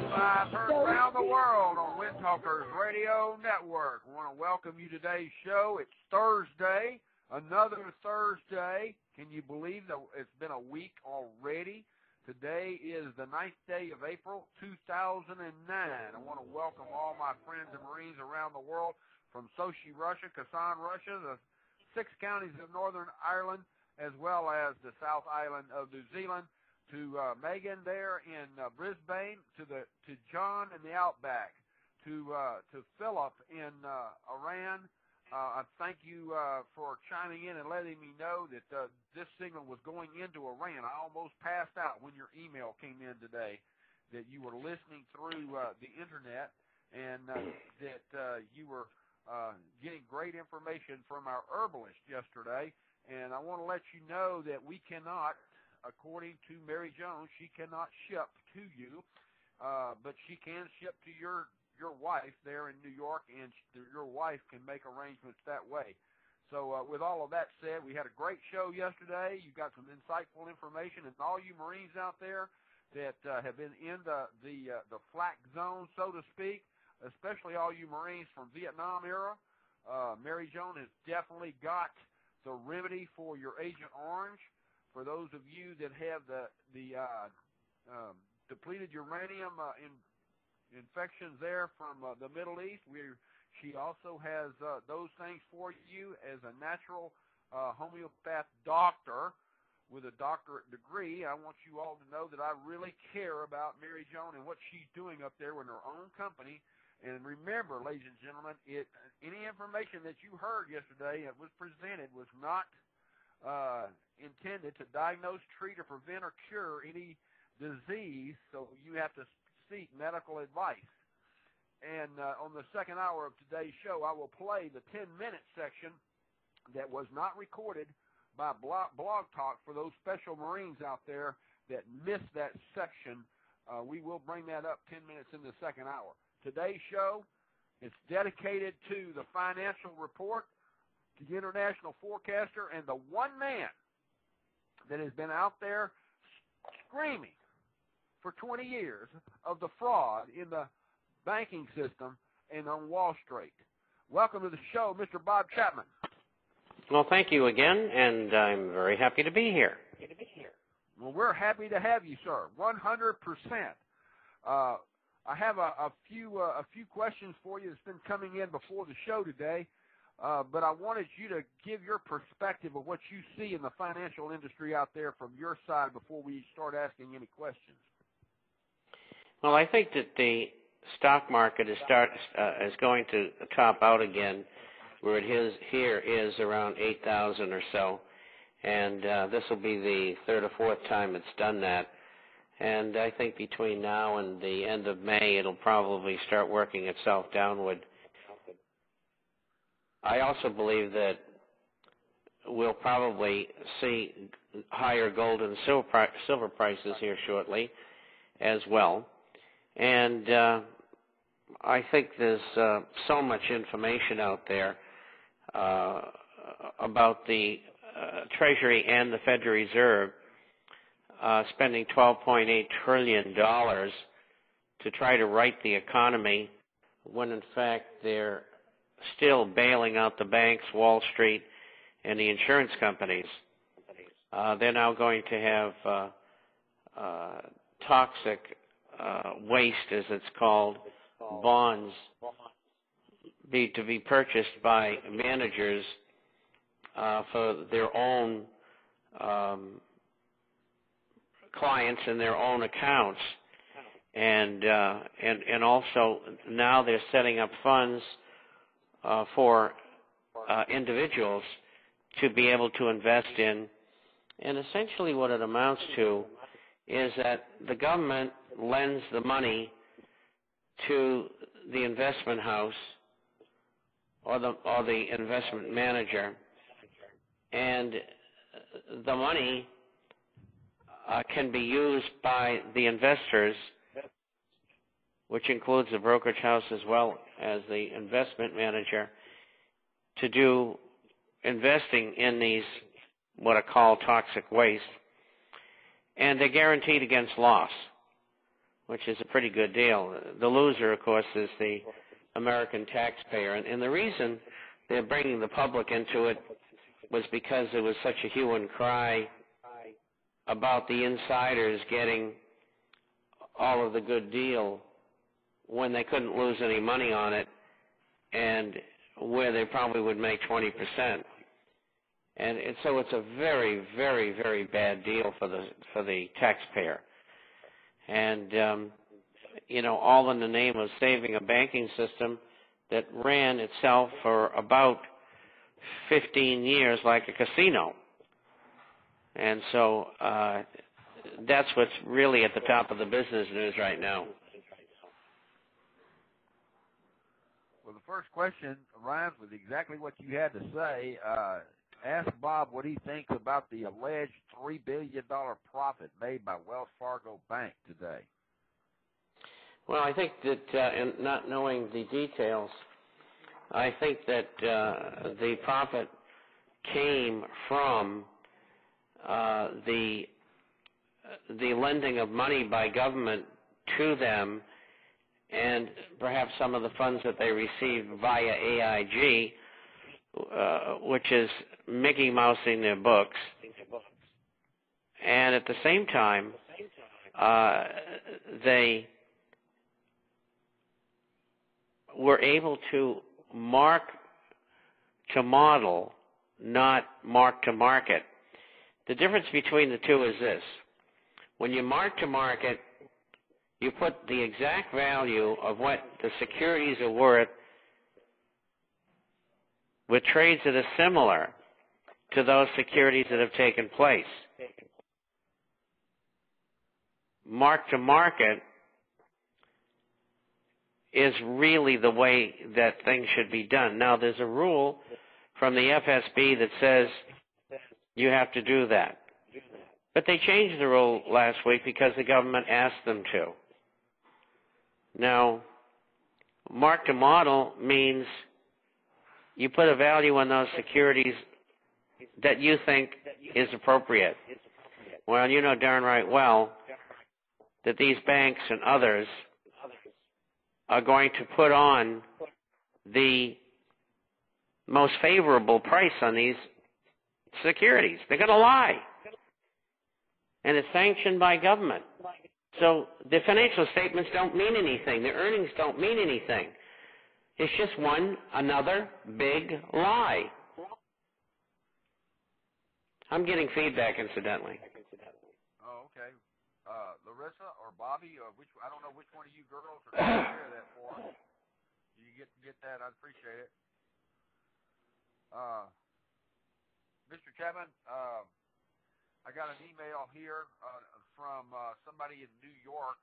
Live heard around the world on Windtalkers Radio Network. I want to welcome you to today's show. It's Thursday, another Thursday. Can you believe that it's been a week already? Today is the 9th day of April, 2009. I want to welcome all my friends and Marines around the world from Sochi, Russia, Kazan, Russia, the 6 counties of Northern Ireland, as well as the South Island of New Zealand, to Megan there in Brisbane, to John in the Outback, to Philip in Iran. I thank you for chiming in and letting me know that this signal was going into Iran. I almost passed out when your email came in today, that you were listening through the internet and that you were getting great information from our herbalist yesterday. And I want to let you know that we cannot, according to Mary Jones, she cannot ship to you, but she can ship to your wife there in New York, and your wife can make arrangements that way. So with all of that said, we had a great show yesterday. You got some insightful information, and all you Marines out there that have been in the flak zone, so to speak, especially all you Marines from Vietnam era, Mary Jones has definitely got the remedy for your Agent Orange. For those of you that have the depleted uranium infections there from the Middle East, she also has those things for you as a natural homeopath doctor with a doctorate degree. I want you all to know that I really care about Mary Joan and what she's doing up there with her own company. And remember, ladies and gentlemen, any information that you heard yesterday that was presented was not intended to diagnose, treat, or prevent or cure any disease, so you have to seek medical advice. And on the second hour of today's show, I will play the 10-minute section that was not recorded by Blog Talk for those special Marines out there that missed that section. We will bring that up 10 minutes in the second hour. Today's show is dedicated to the financial report, the international forecaster, and the one man that has been out there screaming for 20 years of the fraud in the banking system and on Wall Street. Welcome to the show, Mr. Bob Chapman. Well, thank you again, and I'm very happy to be here. Well, we're happy to have you, sir, 100%. I have a few questions for you that's been coming in before the show today. But I wanted you to give your perspective of what you see in the financial industry out there from your side before we start asking any questions. Well, I think that the stock market is going to top out again, where it is around 8,000 or so, and this will be the third or fourth time it's done that. And I think between now and the end of May, it'll probably start working itself downward. I also believe that we'll probably see higher gold and silver prices here shortly as well. And I think there's so much information out there about the Treasury and the Federal Reserve spending $12.8 trillion to try to right the economy, when in fact they're still bailing out the banks, Wall Street, and the insurance companies. They're now going to have toxic waste, as it's called, bonds, to be purchased by managers for their own clients and their own accounts. And also now they're setting up funds for individuals to be able to invest in. And essentially what it amounts to is that the government lends the money to the investment house or the investment manager, and the money can be used by the investors, which includes the brokerage house as well as the investment manager, to do investing in these what are called toxic waste, and they're guaranteed against loss. which is a pretty good deal. The loser, of course, is the American taxpayer. And the reason they're bringing the public into it was because there was such a hue and cry about the insiders getting all of the good deal when they couldn't lose any money on it, and where they probably would make 20%. And so it's a very, very, very bad deal for the taxpayer. And all in the name of saving a banking system that ran itself for about 15 years like a casino. And so that's what's really at the top of the business news right now. Well, the first question rhymes with exactly what you had to say. Ask Bob what he thinks about the alleged $3 billion profit made by Wells Fargo Bank today. Well, I think that, in not knowing the details, I think that the profit came from the lending of money by government to them, and perhaps some of the funds that they received via AIG, which is Mickey Mousing their books. And at the same time, they were able to mark to model, not mark to market. The difference between the two is this. When you mark to market, you put the exact value of what the securities are worth with trades that are similar to those securities that have taken place. Mark to market is really the way that things should be done. Now, there's a rule from the FSB that says you have to do that. But they changed the rule last week because the government asked them to. Now, mark to model means you put a value on those securities that you think is appropriate. Well, you know darn right well that these banks and others are going to put on the most favorable price on these securities. They're going to lie. And it's sanctioned by government. So the financial statements don't mean anything. The earnings don't mean anything. It's just another big lie. I'm getting feedback, incidentally. Oh, okay. Larissa or Bobby, or I don't know which one of you girls are going to share that for us. You get that? I'd appreciate it. Mr. Chapman, I got an email here from somebody in New York.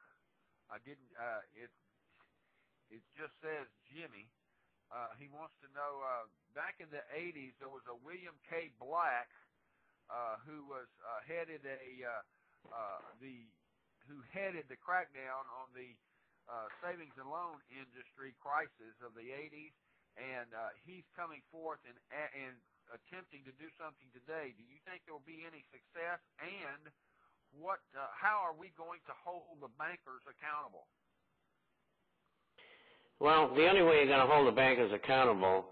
I didn't. It just says Jimmy. He wants to know. Back in the '80s, there was a William K. Black who was headed who headed the crackdown on the savings and loan industry crisis of the '80s, and he's coming forth and attempting to do something today. Do you think there will be any success, and how are we going to hold the bankers accountable? Well, the only way you're going to hold the bankers accountable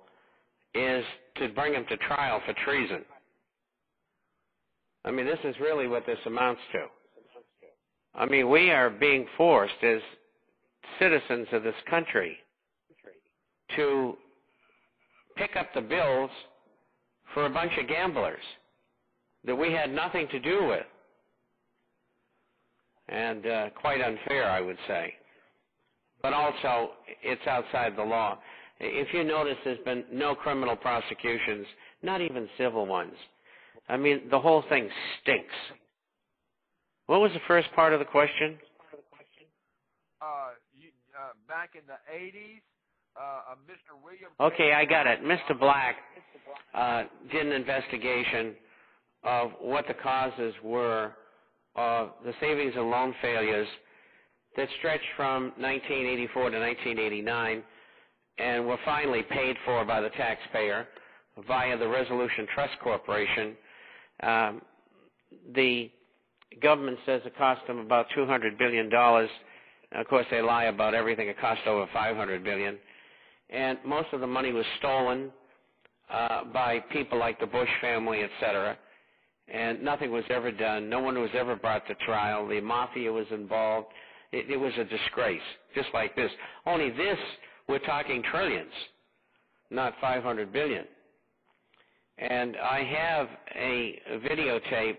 is to bring them to trial for treason. I mean, this is really what this amounts to. I mean, we are being forced as citizens of this country to pick up the bills for a bunch of gamblers that we had nothing to do with. And quite unfair, I would say. But also, it's outside the law. If you notice, there's been no criminal prosecutions, not even civil ones. I mean, the whole thing stinks. What was the first part of the question? Back in the 80s, Mr. William... Okay, I got it. Mr. Black did an investigation of what the causes were of the savings and loan failures that stretched from 1984 to 1989 and were finally paid for by the taxpayer via the Resolution Trust Corporation. The government says it cost them about $200 billion of course, they lie about everything. It cost over $500 billion. And most of the money was stolen by people like the Bush family, et cetera. And nothing was ever done. No one was ever brought to trial. The mafia was involved. It was a disgrace, just like this. Only this, we're talking trillions, not $500 billion. And I have a videotape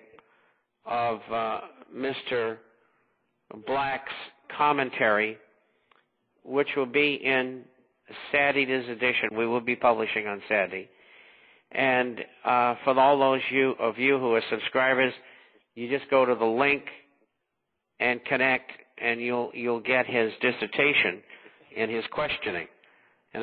of Mr. Black's commentary, which will be in Saturday's edition. We will be publishing on Saturday. And for all those of you who are subscribers, you just go to the link and connect, and you'll get his dissertation and his questioning.